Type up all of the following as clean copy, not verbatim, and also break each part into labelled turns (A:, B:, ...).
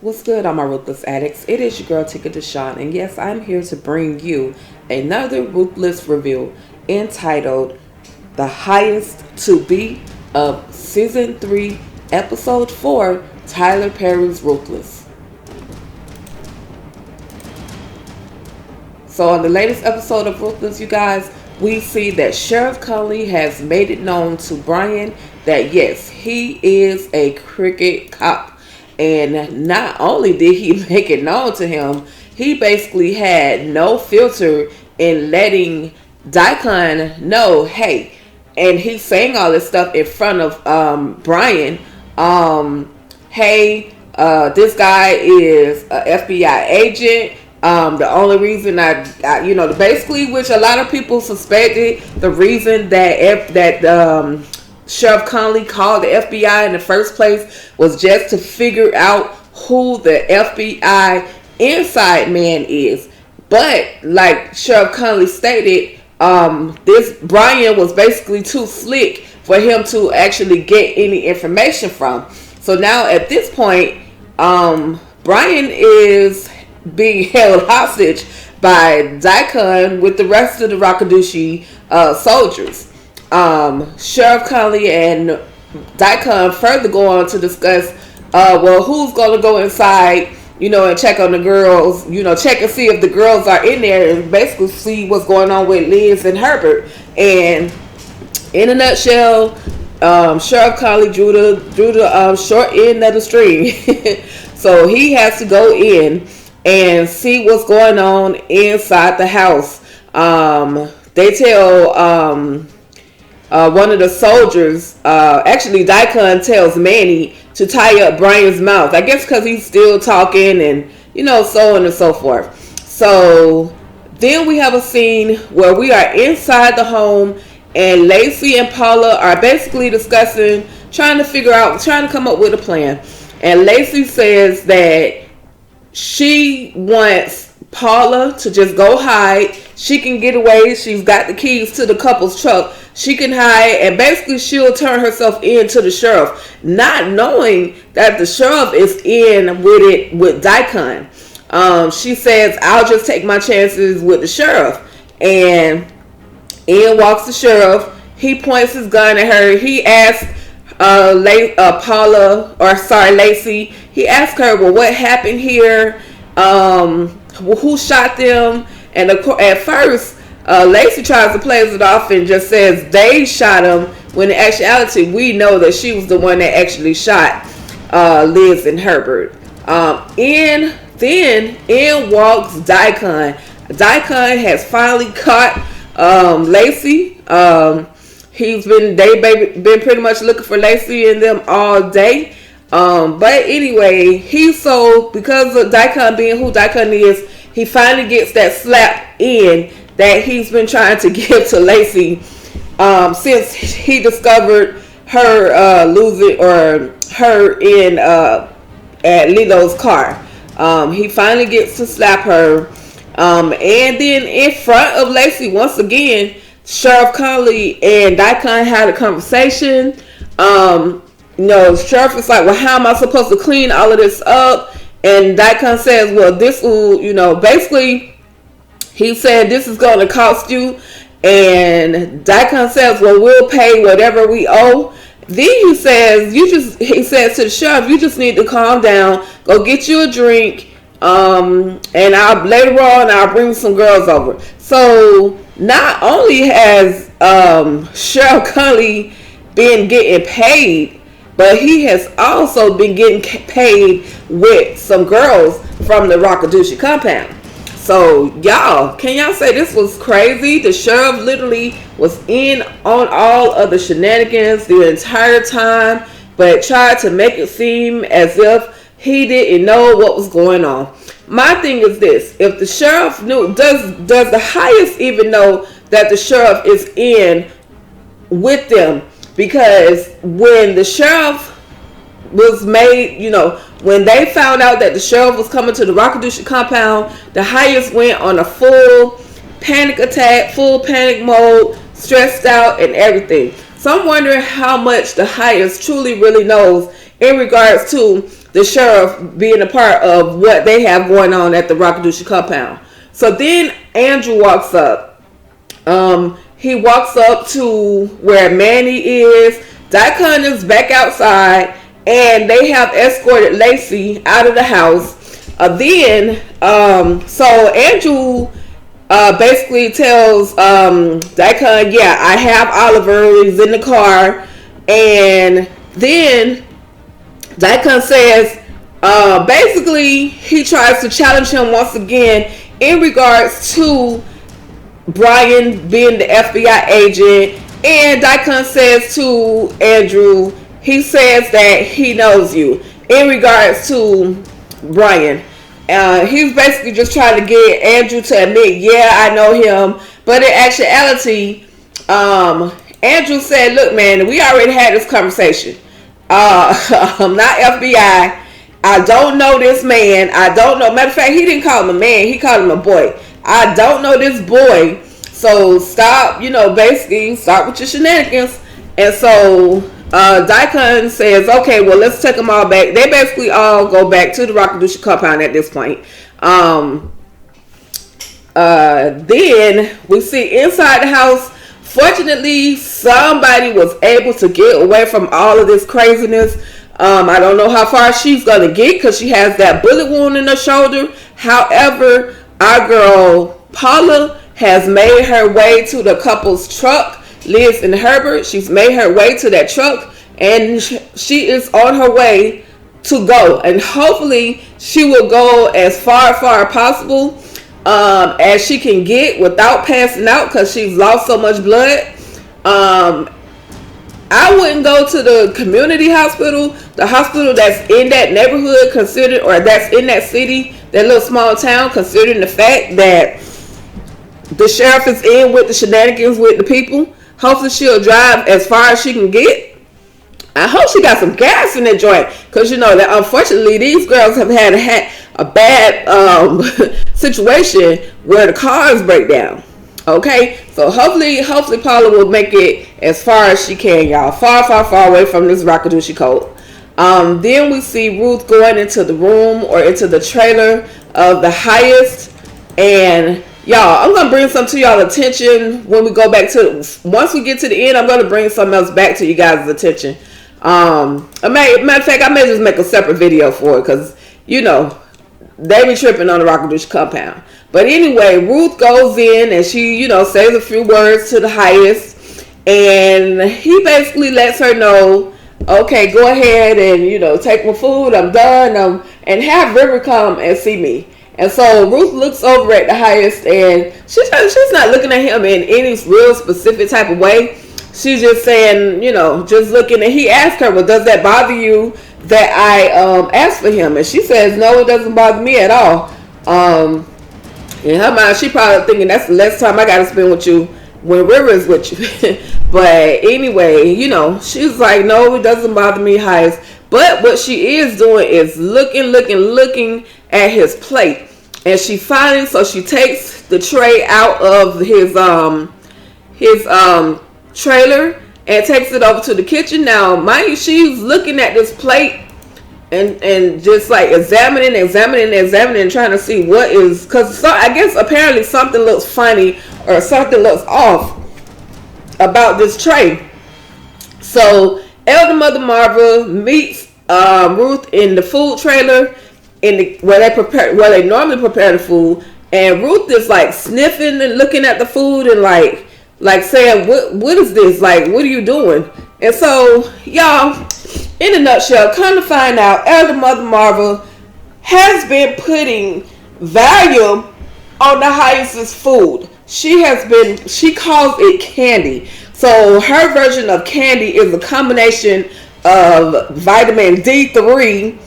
A: What's good, all my Ruthless addicts? It is your girl, Tika Deshawn, and yes, I'm here to bring you another Ruthless review entitled The Highest to Be of Season 3, Episode 4, Tyler Perry's Ruthless. So on the latest episode of Ruthless, you guys, we see that Sheriff Conley has made it known to Brian that yes, he is a crooked cop. And not only did he make it known to him, he basically had no filter in letting Daikon know, hey, and he's saying all this stuff in front of Brian. Hey, this guy is a FBI agent. The only reason I basically, which a lot of people suspected, the reason that Sheriff Conley called the FBI in the first place was just to figure out who the FBI inside man is. But like Sheriff Conley stated, this Brian was basically too slick for him to actually get any information from. So now at this point, Brian is being held hostage by Daikon with the rest of the Rakudushi soldiers. Sheriff Conley and Daikon further go on to discuss, who's going to go inside, and check on the girls, check and see if the girls are in there and basically see what's going on with Liz and Herbert. And in a nutshell, Sheriff Conley drew the short end of the string. So he has to go in and see what's going on inside the house. They tell one of the soldiers, actually Daikon tells Manny to tie up Brian's mouth. I guess because he's still talking and, so on and so forth. So then we have a scene where we are inside the home and Lacey and Paula are basically discussing, trying to come up with a plan. And Lacey says that she wants Paula to just go hide. She can get away. She's got the keys to the couple's truck. She can hide, and basically she'll turn herself in to the sheriff, not knowing that the sheriff is in with Daikon. She says, I'll just take my chances with the sheriff. And in walks the sheriff. He points his gun at her. He asks Lacey. He asks her, well, what happened here? Who shot them? And at first, Lacey tries to play it off and just says they shot him, when in actuality we know that she was the one that actually shot Liz and Herbert. In walks Daikon. Daikon has finally caught Lacey. They've been pretty much looking for Lacey and them all day. But anyway, because of Daikon being who Daikon is, he finally gets that slap in that he's been trying to give to Lacey since he discovered her in at Lilo's car. He finally gets to slap her, and then in front of Lacey once again, Sheriff Conley and Daikon had a conversation. Sheriff is like, well, how am I supposed to clean all of this up? And Daikon says, well, this will, basically, he said, this is going to cost you. And Daikon says, well, we'll pay whatever we owe. Then he says to the sheriff, you just need to calm down, go get you a drink, and later on I'll bring some girls over. So not only has Sheriff Conley been getting paid, but he has also been getting paid with some girls from the Rakudushi compound. So y'all, can y'all say this was crazy? The sheriff literally was in on all of the shenanigans the entire time, but tried to make it seem as if he didn't know what was going on. My thing is this: if the sheriff knew, does the highest even know that the sheriff is in with them? Because when the sheriff was made, when they found out that the sheriff was coming to the Rakudushi compound, the highest went on a full panic attack, full panic mode, stressed out and everything. So I'm wondering how much the highest truly really knows in regards to the sheriff being a part of what they have going on at the Rakudushi compound. So then Andrew walks up. He walks up to where Manny is. Daikon is back outside, and they have escorted Lacey out of the house. So Andrew basically tells Daikon, yeah, I have Oliver. He's in the car. And then Daikon says, basically, he tries to challenge him once again in regards to Brian being the FBI agent. And Daikon says to Andrew, he says that he knows you in regards to Brian. He's basically just trying to get Andrew to admit, yeah, I know him. But in actuality, Andrew said, look, man, we already had this conversation. I'm not FBI. I don't know this man. I don't know. Matter of fact, he didn't call him a man. He called him a boy. I don't know this boy. So stop, basically stop with your shenanigans. And so Daikon says, okay, well, let's take them all back. They basically all go back to the Rakudushi compound at this point. Then we see inside the house, fortunately, somebody was able to get away from all of this craziness. I don't know how far she's going to get because she has that bullet wound in her shoulder. However, our girl Paula has made her way to the couple's truck, Liz and Herbert. She's made her way to that truck, and she is on her way to go. And hopefully she will go as far possible as she can get without passing out because she's lost so much blood. I wouldn't go to the community hospital, the hospital that's in that neighborhood, considered, or that's in that city, that little small town, considering the fact that the sheriff is in with the shenanigans with the people. Hopefully she'll drive as far as she can get. I hope she got some gas in that joint, because that unfortunately these girls have had a bad situation where the cars break down. Okay, so hopefully Paula will make it as far as she can, y'all. Far away from this Rakudushi cult. Then we see Ruth going into the room or into the trailer of the highest. And y'all, I'm going to bring some to y'all attention when we go back to, once we get to the end, I'm going to bring something else back to you guys' attention. Matter of fact, I may just make a separate video for it because, they be tripping on the Rakudushi compound. But anyway, Ruth goes in and she, says a few words to the highest. And he basically lets her know, okay, go ahead and, take my food. I'm done. And have River come and see me. And so Ruth looks over at the highest, and she's not looking at him in any real specific type of way. She's just saying, just looking. And he asked her, well, does that bother you that I asked for him? And she says, no, it doesn't bother me at all. In her mind, she probably thinking that's the last time I got to spend with you when River is with you. But anyway, she's like, no, it doesn't bother me, highest. But what she is doing is looking at his plate. And she takes the tray out of his trailer and takes it over to the kitchen. Now, mind you, she's looking at this plate and just like examining, trying to see what is, because I guess apparently something looks funny or something looks off about this tray. So Elder Mother Marva meets Ruth in the food trailer where they normally prepare the food, and Ruth is like sniffing and looking at the food and like saying, what is this? Like, what are you doing? And so, y'all, in a nutshell, come to find out, Elder Mother Marva has been putting value on the highest's food. She calls it candy. So her version of candy is a combination of vitamin D3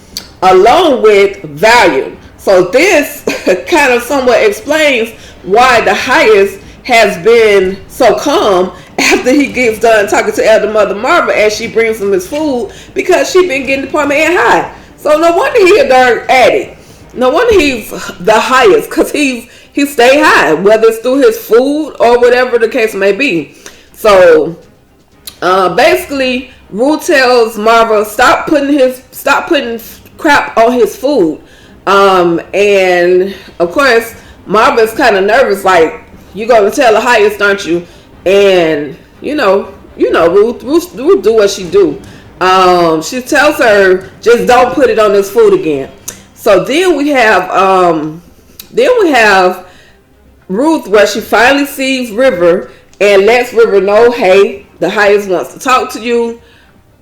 A: along with Valium. So this kind of somewhat explains why the highest has been so calm after he gets done talking to Elder Mother Marva as she brings him his food, because she been getting the apartment high. So no wonder he a dark addict. No wonder he's the highest, because he stay high, whether it's through his food or whatever the case may be. So basically, Ruth tells Marva, stop putting crap on his food. And of course, Marva's kind of nervous, like, you gonna tell the highest, aren't you? And Ruth do what she do. She tells her, just don't put it on this food again. So then we have Ruth, where she finally sees River and lets River know, hey, the highest wants to talk to you,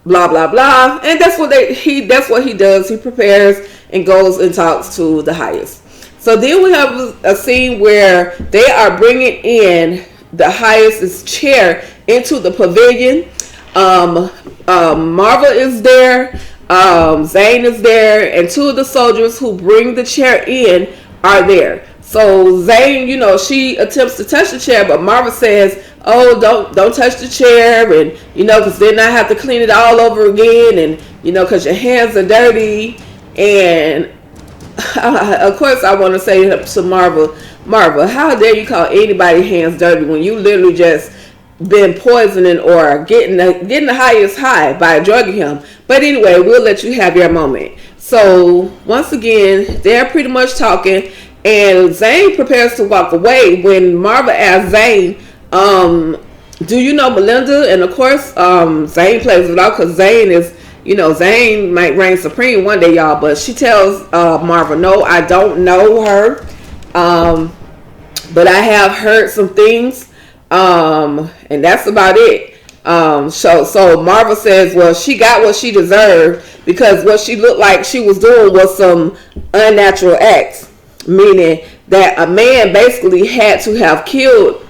A: blah blah blah. And that's what he does. He prepares and goes and talks to the highest. So then we have a scene where they are bringing in the highest's chair into the pavilion. Marva is there, Zane is there, and two of the soldiers who bring the chair in are there. So Zane, she attempts to touch the chair, but Marva says, "Oh, don't touch the chair," and because then I have to clean it all over again, and because your hands are dirty. And of course, I want to say to Marva, how dare you call anybody's hands dirty when you literally just been poisoning or getting the highest high by drugging him. But anyway, we'll let you have your moment. So once again, they're pretty much talking, and Zane prepares to walk away when Marva asks Zane, do you know Melinda? And of course, Zane plays it out because Zane is, Zane might reign supreme one day, y'all. But she tells Marva, no, I don't know her, but I have heard some things. And that's about it. So Marva says, well, she got what she deserved because what she looked like she was doing was some unnatural acts, meaning that a man basically had to have killed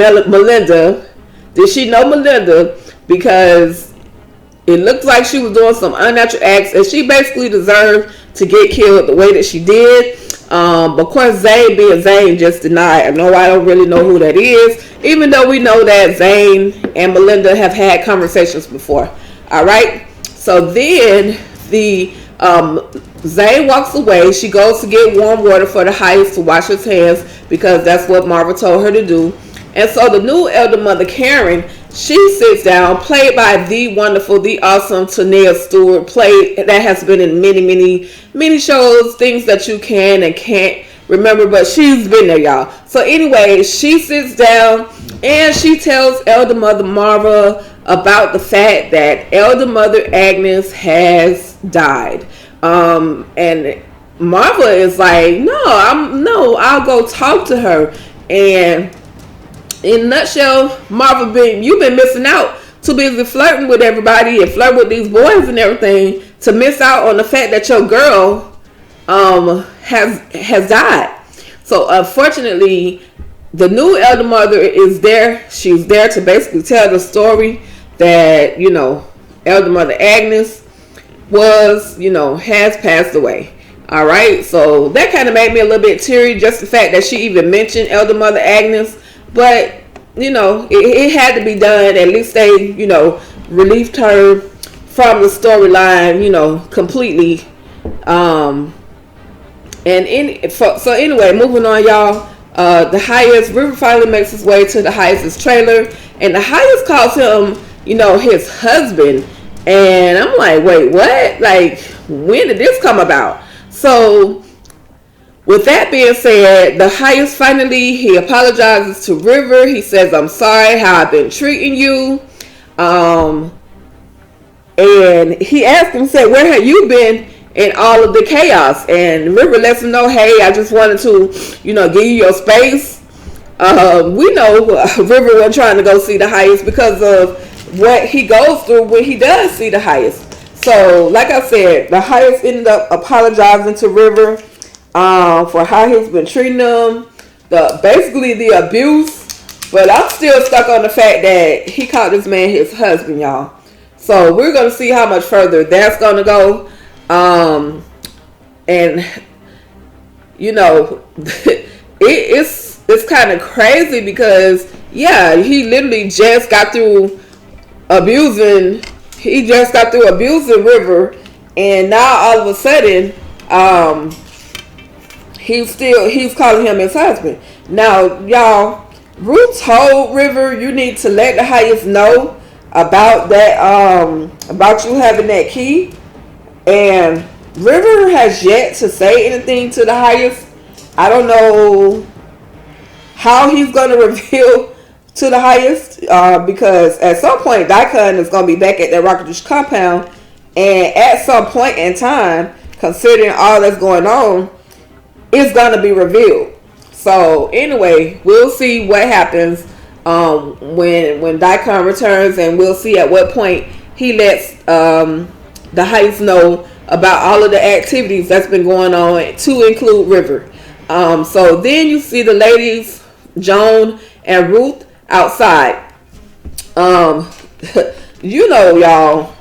A: Melinda. Did she know Melinda? Because it looked like she was doing some unnatural acts, and she basically deserved to get killed the way that she did. But of course, Zane being Zane just denied. No, I don't really know who that is, even though we know that Zane and Melinda have had conversations before. All right. So then the Zane walks away. She goes to get warm water for the highest to wash his hands because that's what Marva told her to do. And so the new elder mother, Karen, she sits down, played by the wonderful, the awesome Tanea Stewart, that has been in many shows, things that you can and can't remember, but she's been there, y'all. So anyway, she sits down and she tells elder mother Marva about the fact that elder mother Agnes has died. And Marva is like, I'll go talk to her. And in a nutshell, Marva, you've been missing out. Too busy flirting with everybody and flirting with these boys and everything to miss out on the fact that your girl has died. So unfortunately, the new elder mother is there. She's there to basically tell the story that elder mother Agnes has passed away. All right, so that kind of made me a little bit teary, just the fact that she even mentioned elder mother Agnes. But, it had to be done. At least they, relieved her from the storyline, completely. So anyway, moving on, y'all. The highest, River finally makes his way to the highest's trailer. And the highest calls him, his husband. And I'm like, wait, what? Like, when did this come about? So with that being said, the highest finally, he apologizes to River. He says, I'm sorry how I've been treating you. And he asked him, said, where have you been in all of the chaos? And River lets him know, hey, I just wanted to, give you your space. We know River wasn't trying to go see the highest because of what he goes through when he does see the highest. So, like I said, the highest ended up apologizing to River for how he's been treating them, basically the abuse. But I'm still stuck on the fact that he called this man his husband, y'all. So we're gonna see how much further that's gonna go. And it's kind of crazy because he literally just got through abusing. He just got through abusing River, and now all of a sudden, he's calling him his husband. Now, y'all, Ruth told River, you need to let the highest know about that, about you having that key. And River has yet to say anything to the highest. I don't know how he's going to reveal to the highest, because at some point Daikon is going to be back at that Rakudushi compound, and at some point in time, considering all that's going on, it's going to be revealed. So anyway, we'll see what happens when Daikon returns, and we'll see at what point he lets the highest know about all of the activities that's been going on, to include River. So then you see the ladies, Joan and Ruth, outside. You know, y'all,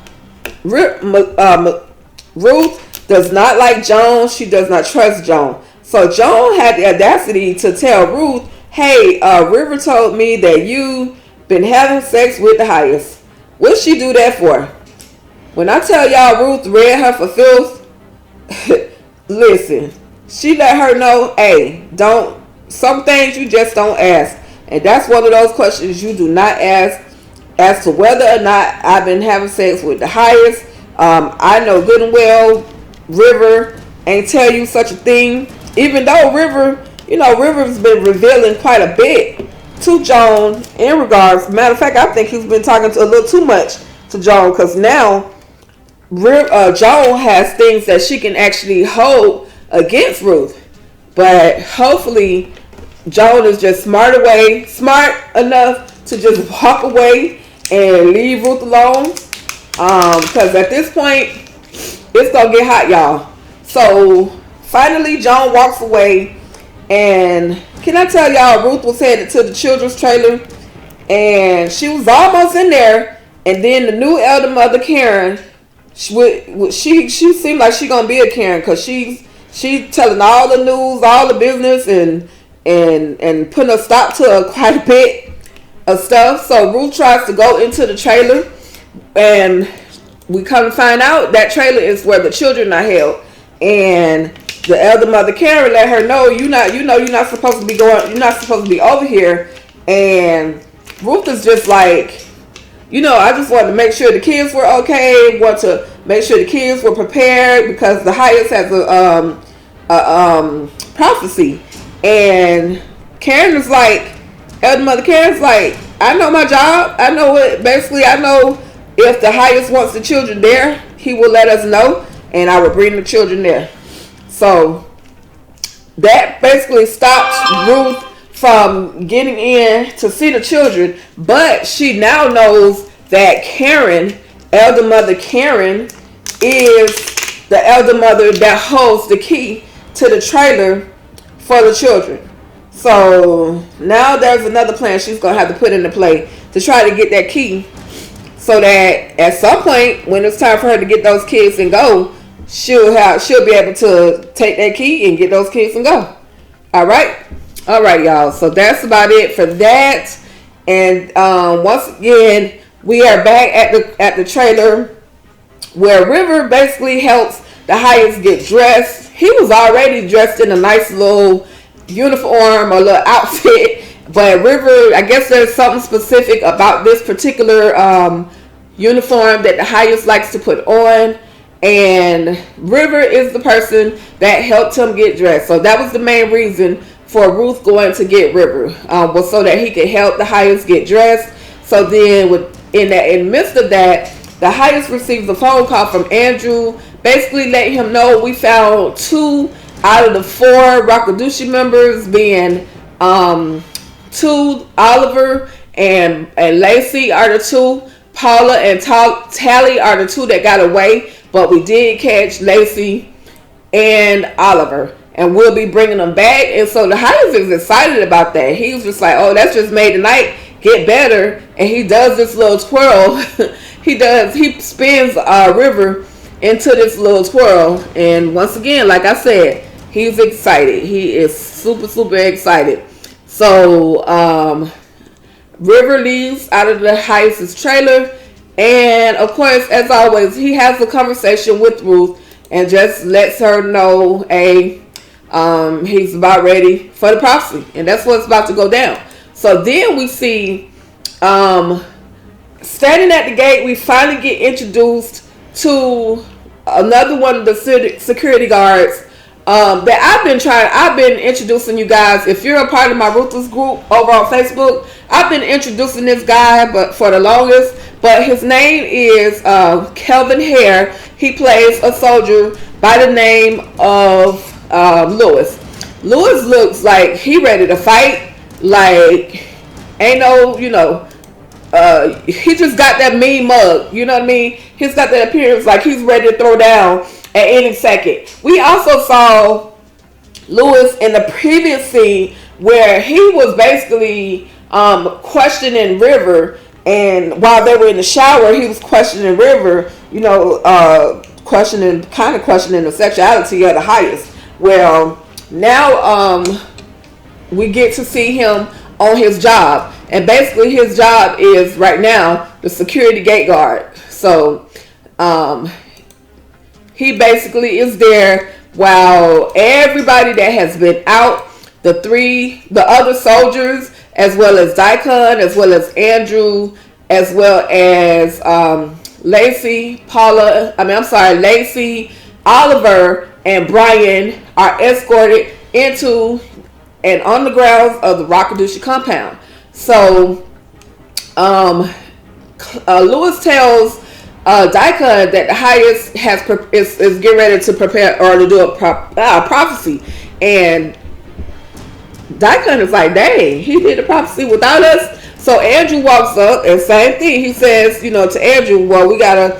A: Ruth does not like Joan. She does not trust Joan. So Joan had the audacity to tell Ruth, hey, River told me that you been having sex with the highest. What'd she do that for? When I tell y'all Ruth read her for filth, listen, she let her know, hey, don't, some things you just don't ask. And that's one of those questions you do not ask, as to whether or not I've been having sex with the highest. I know good and well River ain't tell you such a thing. Even though River, you know, River's been revealing quite a bit to Joan in regards. Matter of fact, I think he's been talking a little too much to Joan, because now Joan has things that she can actually hold against Ruth. But hopefully Joan is just smart enough to just walk away and leave Ruth alone. Because at this point, it's going to get hot, y'all. So finally, Joan walks away. And can I tell y'all, Ruth was headed to the children's trailer. And she was almost in there. And then the new elder mother, Karen, she seemed like she going to be a Karen. Because she telling all the news, all the business, and putting a stop to quite a bit of stuff. So Ruth tries to go into the trailer. And we come to find out that trailer is where the children are held. And the elder mother Karen let her know, you're not supposed to be going, you're not supposed to be over here. And Ruth is just like, I just wanted to make sure the kids were okay, want to make sure the kids were prepared, because the highest has a prophecy. And Karen is like, elder mother Karen's like, I know my job. I know it. Basically, I know if the highest wants the children there, he will let us know, and I will bring the children there. So that basically stops Ruth from getting in to see the children. But she now knows that Karen, elder mother Karen, is the elder mother that holds the key to the trailer for the children. So now there's another plan she's going to have to put into play to try to get that key, so that at some point when it's time for her to get those kids and go, she'll be able to take that key and get those kids and go. All right, y'all. So that's about it for that. And once again, we are back at the trailer where River basically helps the highest get dressed. He was already dressed in a nice little uniform or little outfit, but River, I guess there's something specific about this particular uniform that the highest likes to put on, and River is the person that helped him get dressed. So that was the main reason for Ruth going to get River, was so that he could help the highest get dressed. So then in the midst of that, the highest receives a phone call from Andrew, basically letting him know we found 2 out of the 4 Rakudushi members, being 2, Oliver and Lacey are the 2. Paula and Tally are the 2 that got away, but we did catch Lacey and Oliver, and we'll be bringing them back. And so the highest is excited about that. He was just like, oh, that's just made the night get better. And he does this little twirl. he spins River into this little twirl. And once again, like I said, he's excited. He is super, super excited. So River leaves out of the highest's trailer, and of course, as always, he has a conversation with Ruth and just lets her know, hey, he's about ready for the prophecy, and that's what's about to go down. So then we see standing at the gate, we finally get introduced to another one of the security guards that I've been introducing you guys. If you're a part of my Ruthless group over on Facebook, I've been introducing this guy, but for the longest. But his name is Kelvin Hare. He plays a soldier by the name of Lewis. Lewis looks like he ready to fight. Like, ain't no, he just got that mean mug. You know what I mean? He's got that appearance like he's ready to throw down at any second. We also saw Lewis in the previous scene where he was basically questioning River, and while they were in the shower, he was questioning River, questioning the sexuality of the highest. Well, now we get to see him on his job, and basically his job is right now the security gate guard. So he basically is there while everybody that has been out, the other soldiers, as well as Daikon, as well as Andrew, as well as Lacey, Oliver, and Brian are escorted into and on the grounds of the Rakudushi compound. So Lewis tells Daikon that the highest is getting ready to prepare or to do a prophecy, and Daikon is like, dang, he did the prophecy without us. So Andrew walks up and same thing. He says, to Andrew, well, we gotta,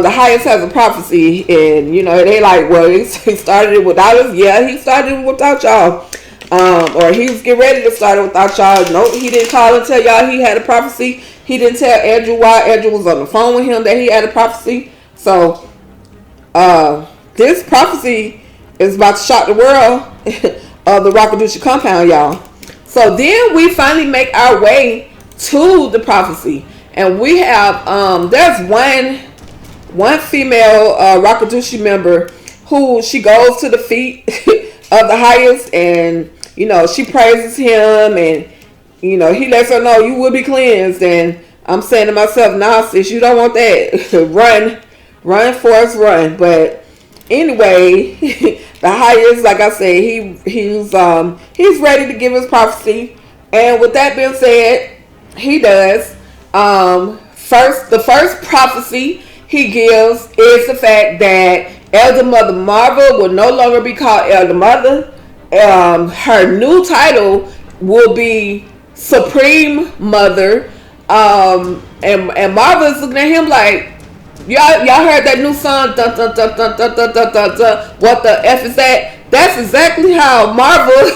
A: the highest has a prophecy, and they like, well, he started it without us. Yeah, he started it without y'all. Or he was getting ready to start it without y'all. No, he didn't call and tell y'all he had a prophecy. He didn't tell Andrew why Andrew was on the phone with him that he had a prophecy. So this prophecy is about to shock the world of the Rakudushi compound, y'all. So then we finally make our way to the prophecy, and we have there's one female Rakudushi member who she goes to the feet of the highest, and she praises him, and he lets her know you will be cleansed. And I'm saying to myself, nah, sis, you don't want that. run Forrest, run. But anyway, the highest, like I said, he's ready to give his prophecy. And with that being said, he does. The first prophecy he gives is the fact that Elder Mother Marvel will no longer be called Elder Mother. Her new title will be Supreme Mother. And Marvel is looking at him like, y'all heard that new song, dun, dun, dun, dun, dun, dun, dun, dun, dun. What the F is that? That's exactly how Marvel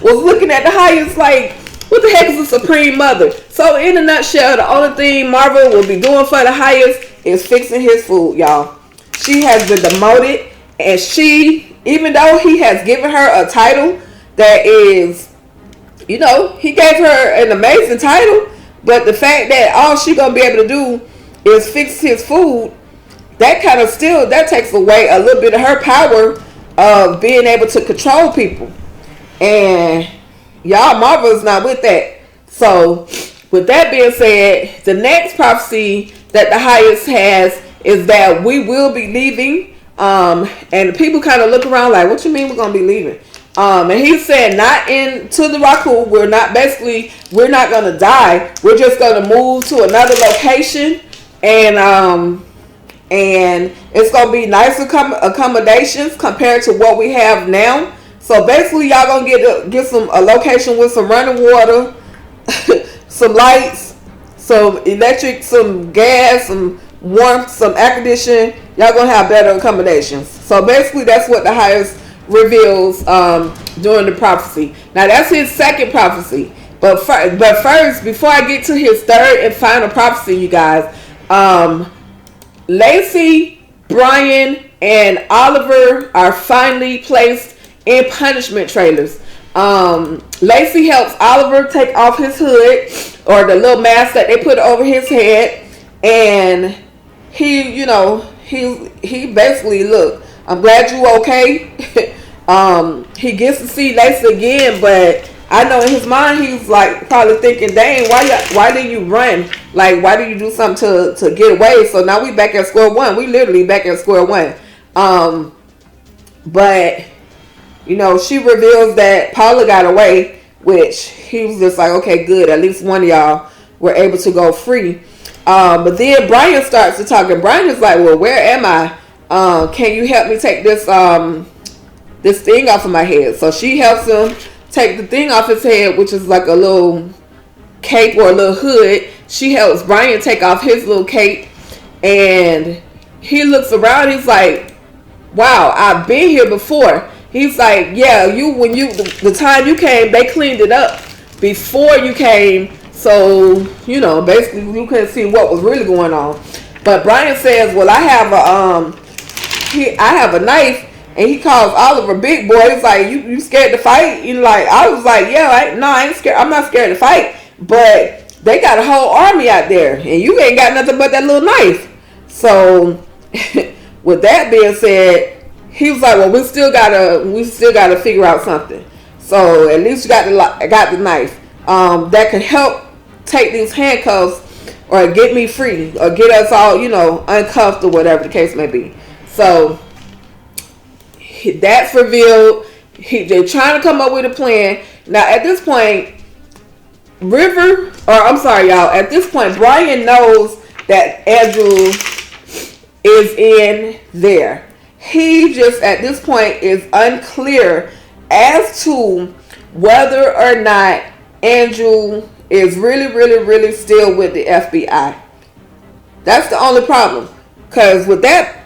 A: was looking at the highest, like, what the heck is a Supreme Mother? So in a nutshell, the only thing Marvel will be doing for the highest is fixing his food, y'all. She has been demoted, and even though he has given her a title that is, he gave her an amazing title, but the fact that all she gonna be able to do is fix his food, that takes away a little bit of her power of being able to control people. And y'all, Marvel's not with that. So with that being said, the next prophecy that the highest has is that we will be leaving. And the people kind of look around like, what you mean we're going to be leaving? And he said, not into the Raku. We're not going to die. We're just going to move to another location. And it's going to be nicer accommodations compared to what we have now. So basically, y'all going to get a location with some running water, some lights, some electric, some gas, some warmth, some air conditioning. Y'all going to have better accommodations. So basically, that's what the highest reveals during the prophecy. Now, that's his second prophecy. But first, before I get to his third and final prophecy, you guys, Lacey, Brian, and Oliver are finally placed in punishment trailers. Lacey helps Oliver take off his hood, or the little mask that they put over his head, and he basically, look, I'm glad you okay. He gets to see Lacey again, but I know in his mind he's like probably thinking, dang, why did you run? Like, why did you do something to get away? So now we back at square one. We literally back at square one. But you know, she reveals that Paula got away, which he was just like, okay, good. At least one of y'all were able to go free. But then Brian starts to talk, and Brian is like, well, where am I? Can you help me take this this thing off of my head? So she helps him take the thing off his head, which is like a little cape or a little hood. She helps Brian take off his little cape, and he looks around. He's like, wow, I've been here before. He's like, yeah, the time you came, they cleaned it up before you came. So, you know, basically you couldn't see what was really going on. But Brian says, well, I have a knife, and he calls Oliver big boy. He's like, you scared to fight? You know, like, I was like, yeah, I ain't scared. I'm not scared to fight. But they got a whole army out there, and you ain't got nothing but that little knife. So, with that being said, he was like, well, we still gotta figure out something. So at least you got the knife that can help take these handcuffs or get me free or get us all, you know, uncuffed or whatever the case may be. So that's revealed. They're trying to come up with a plan. Now at this point, at this point, Brian knows that Andrew is in there. He just, at this point, is unclear as to whether or not Andrew is really still with the FBI. That's the only problem. Because with that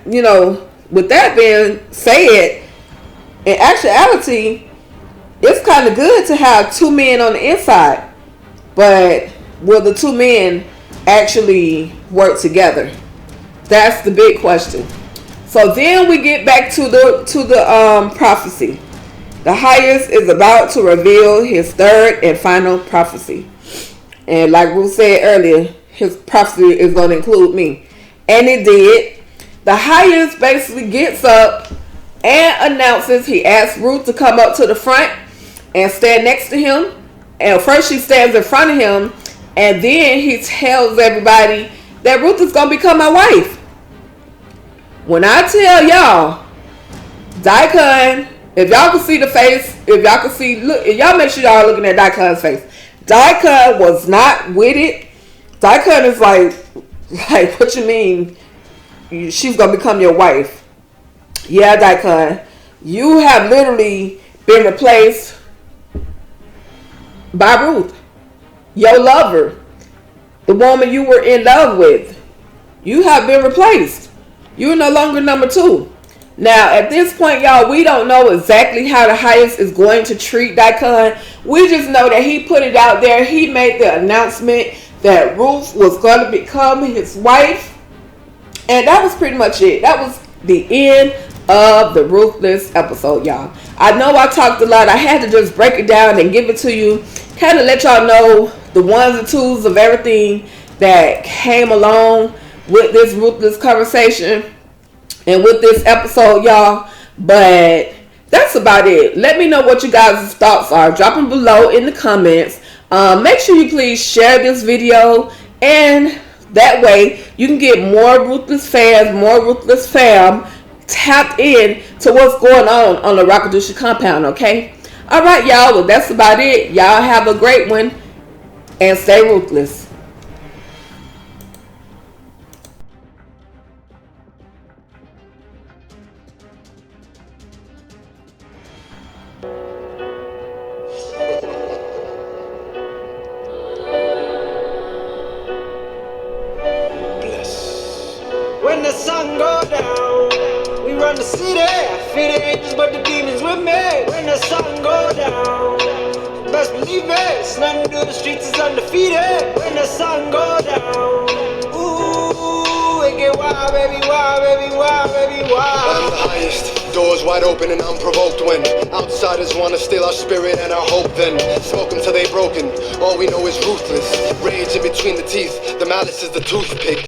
A: being said, in actuality, it's kind of good to have two men on the inside. But will the two men actually work together? That's the big question. So then we get back to the prophecy. The highest is about to reveal his third and final prophecy. And like Ruth said earlier, his prophecy is going to include me. And it did. The highest basically gets up and announces, he asks Ruth to come up to the front and stand next to him. And first she stands in front of him, and then he tells everybody that Ruth is going to become my wife. When I tell y'all, Daikon, if y'all can see the face, if y'all make sure y'all are looking at Daikon's face. Daikon was not with it. Daikon is like, what you mean? She's going to become your wife. Yeah, Daikon, you have literally been replaced by Ruth, your lover, the woman you were in love with. You have been replaced. You're no longer number two. Now, at this point, y'all, we don't know exactly how the highest is going to treat Daikon. We just know that he put it out there. He made the announcement that Ruth was going to become his wife. And that was pretty much it. That was the end of the Ruthless episode, y'all. I know I talked a lot. I had to just break it down and give it to you. Kind of let y'all know the ones and twos of everything that came along with this Ruthless conversation and with this episode, y'all. But that's about it. Let me know what you guys' thoughts are. Drop them below in the comments. Make sure you please share this video, and that way you can get more Ruthless fans, more Ruthless fam tapped in to what's going on the Rakudushi compound, okay? Alright, y'all. Well, that's about it. Y'all have a great one, and stay ruthless.
B: When the sun go down, we run the city. Fear the angels, but the demons with me. When the sun go down, best believe it. It's nothing to do, the streets is undefeated. When the sun go down, ooh, it get wild, baby, wild, baby, wild, baby, wild.
C: I'm the highest, doors wide open and unprovoked when outsiders wanna steal our spirit and our hope. Then smoke them till they broken. All we know is ruthless, rage in between the teeth. The malice is the toothpick.